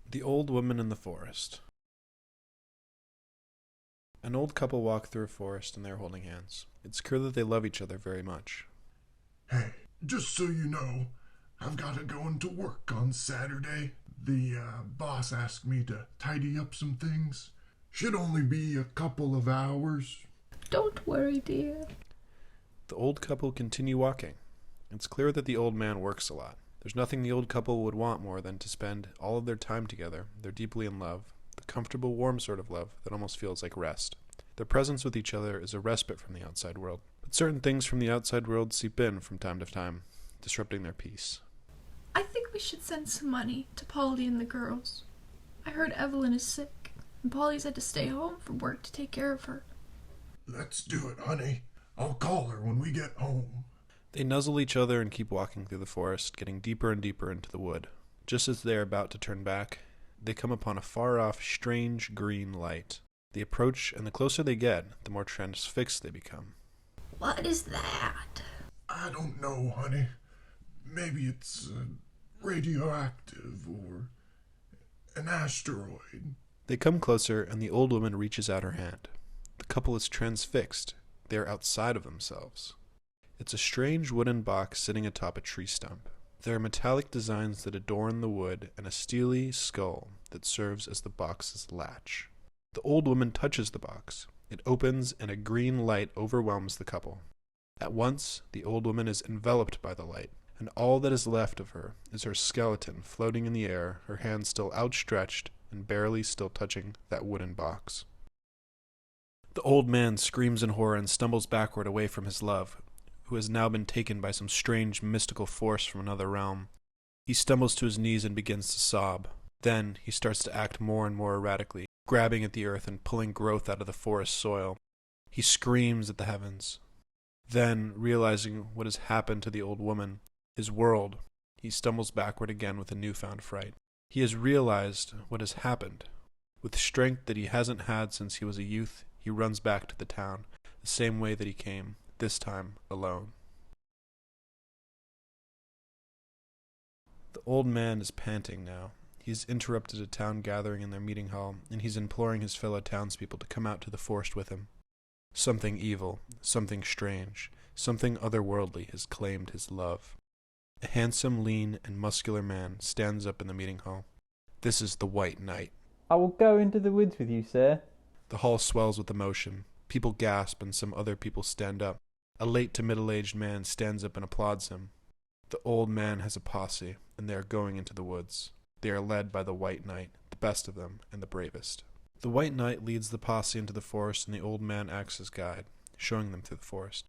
The Old Woman in the Forest. An old couple walk through a forest and they're holding hands. It's clear that they love each other very much. Hey, just so you know, I've got to go into work on Saturday. The boss asked me to tidy up some things. Should only be a couple of hours. Don't worry, dear. The old couple continue walking. It's clear that the old man works a lot. There's nothing the old couple would want more than to spend all of their time together. They're deeply in love, the comfortable, warm sort of love that almost feels like rest. Their presence with each other is a respite from the outside world. But certain things from the outside world seep in from time to time, disrupting their peace. I think we should send some money to Polly and the girls. I heard Evelyn is sick, and Polly's had to stay home from work to take care of her. Let's do it, honey. I'll call her when we get home. They nuzzle each other and keep walking through the forest, getting deeper and deeper into the wood. Just as they are about to turn back, they come upon a far-off, strange green light. They approach, and the closer they get, the more transfixed they become. What is that? I don't know, honey. Maybe it's radioactive or an asteroid. They come closer, and the old woman reaches out her hand. The couple is transfixed. They are outside of themselves. It's a strange wooden box sitting atop a tree stump. There are metallic designs that adorn the wood and a steely skull that serves as the box's latch. The old woman touches the box. It opens and a green light overwhelms the couple. At once, the old woman is enveloped by the light, and all that is left of her is her skeleton floating in the air, her hands still outstretched and barely still touching that wooden box. The old man screams in horror and stumbles backward away from his love, who has now been taken by some strange mystical force from another realm. He stumbles to his knees and begins to sob. Then he starts to act more and more erratically, grabbing at the earth and pulling growth out of the forest soil. He screams at the heavens. Then, realizing what has happened to the old woman, his world, he stumbles backward again with a newfound fright. He has realized what has happened. With strength that he hasn't had since he was a youth, he runs back to the town, the same way that he came, this time alone. The old man is panting now. He's interrupted a town gathering in their meeting hall, and he's imploring his fellow townspeople to come out to the forest with him. Something evil, something strange, something otherworldly has claimed his love. A handsome, lean, and muscular man stands up in the meeting hall. This is the White Knight. I will go into the woods with you, sir. The hall swells with emotion. People gasp and some other people stand up. A late to middle-aged man stands up and applauds him. The old man has a posse, and they are going into the woods. They are led by the White Knight, the best of them and the bravest. The White Knight leads the posse into the forest, and the old man acts as guide, showing them through the forest.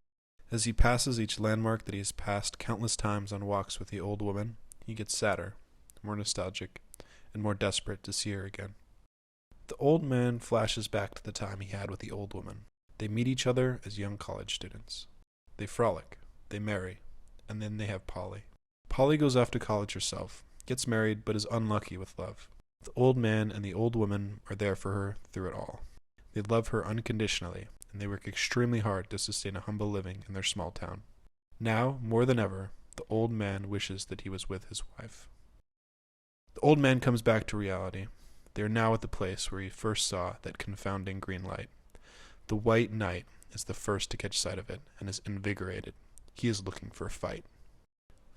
As he passes each landmark that he has passed countless times on walks with the old woman, he gets sadder, more nostalgic, and more desperate to see her again. The old man flashes back to the time he had with the old woman. They meet each other as young college students. They frolic, they marry, and then they have Polly. Polly goes off to college herself, gets married, but is unlucky with love. The old man and the old woman are there for her through it all. They love her unconditionally, and they work extremely hard to sustain a humble living in their small town. Now, more than ever, the old man wishes that he was with his wife. The old man comes back to reality. They are now at the place where he first saw that confounding green light. The White Knight is the first to catch sight of it and is invigorated. He is looking for a fight.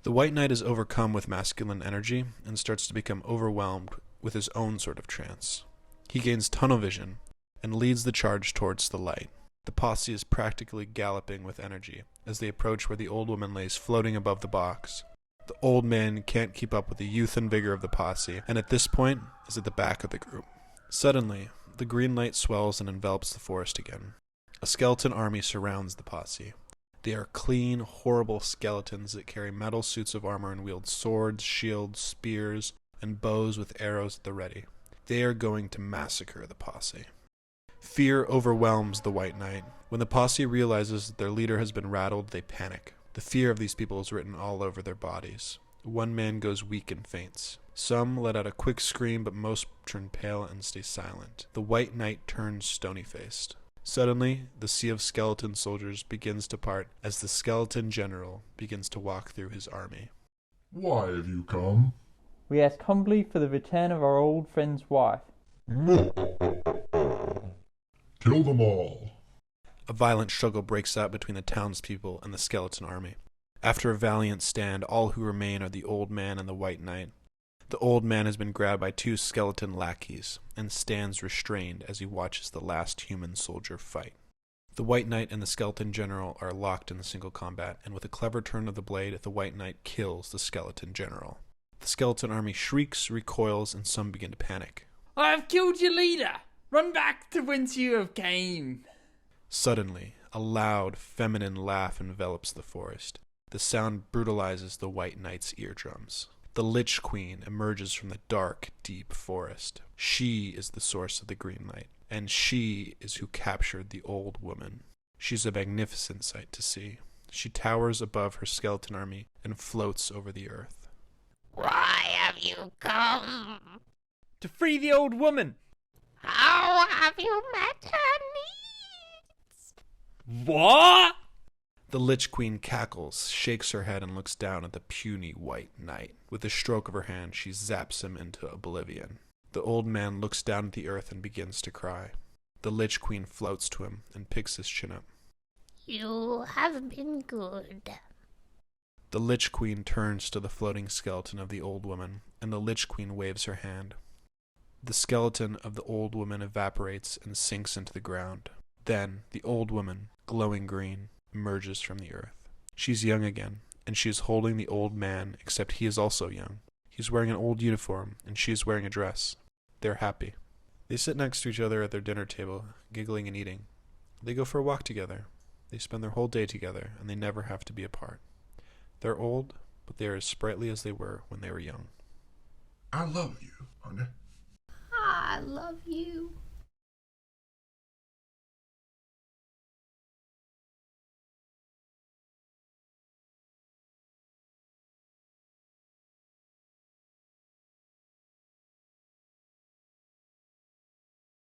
The White Knight is overcome with masculine energy and starts to become overwhelmed with his own sort of trance. He gains tunnel vision and leads the charge towards the light. The posse is practically galloping with energy as they approach where the old woman lays floating above the box. The old man can't keep up with the youth and vigor of the posse, and at this point is at the back of the group. Suddenly, the green light swells and envelops the forest again. A skeleton army surrounds the posse. They are clean, horrible skeletons that carry metal suits of armor and wield swords, shields, spears, and bows with arrows at the ready. They are going to massacre the posse. Fear overwhelms the White Knight. When the posse realizes that their leader has been rattled, they panic. The fear of these people is written all over their bodies. One man goes weak and faints. Some let out a quick scream, but most turn pale and stay silent. The White Knight turns stony-faced. Suddenly, the sea of skeleton soldiers begins to part as the skeleton general begins to walk through his army. Why have you come? We ask humbly for the return of our old friend's wife. Kill them all. A violent struggle breaks out between the townspeople and the skeleton army. After a valiant stand, all who remain are the old man and the white knight. The old man has been grabbed by 2 skeleton lackeys and stands restrained as he watches the last human soldier fight. The white knight and the skeleton general are locked in a single combat, and with a clever turn of the blade, the white knight kills the skeleton general. The skeleton army shrieks, recoils, and some begin to panic. I have killed your leader! Run back to whence you have came! Suddenly, a loud, feminine laugh envelops the forest. The sound brutalizes the white knight's eardrums. The Lich Queen emerges from the dark, deep forest. She is the source of the green light, and she is who captured the old woman. She's a magnificent sight to see. She towers above her skeleton army and floats over the earth. Why have you come? To free the old woman! How have you met her needs? What? The Lich Queen cackles, shakes her head, and looks down at the puny white knight. With a stroke of her hand, she zaps him into oblivion. The old man looks down at the earth and begins to cry. The Lich Queen floats to him and picks his chin up. You have been good. The Lich Queen turns to the floating skeleton of the old woman, and the Lich Queen waves her hand. The skeleton of the old woman evaporates and sinks into the ground. Then, the old woman, glowing green, emerges from the earth. She's young again, and she is holding the old man, except he is also young. He's wearing an old uniform, and she is wearing a dress. They're happy. They sit next to each other at their dinner table, giggling and eating. They go for a walk together. They spend their whole day together, and they never have to be apart. They're old, but they are as sprightly as they were when they were young. I love you, honey. I love you.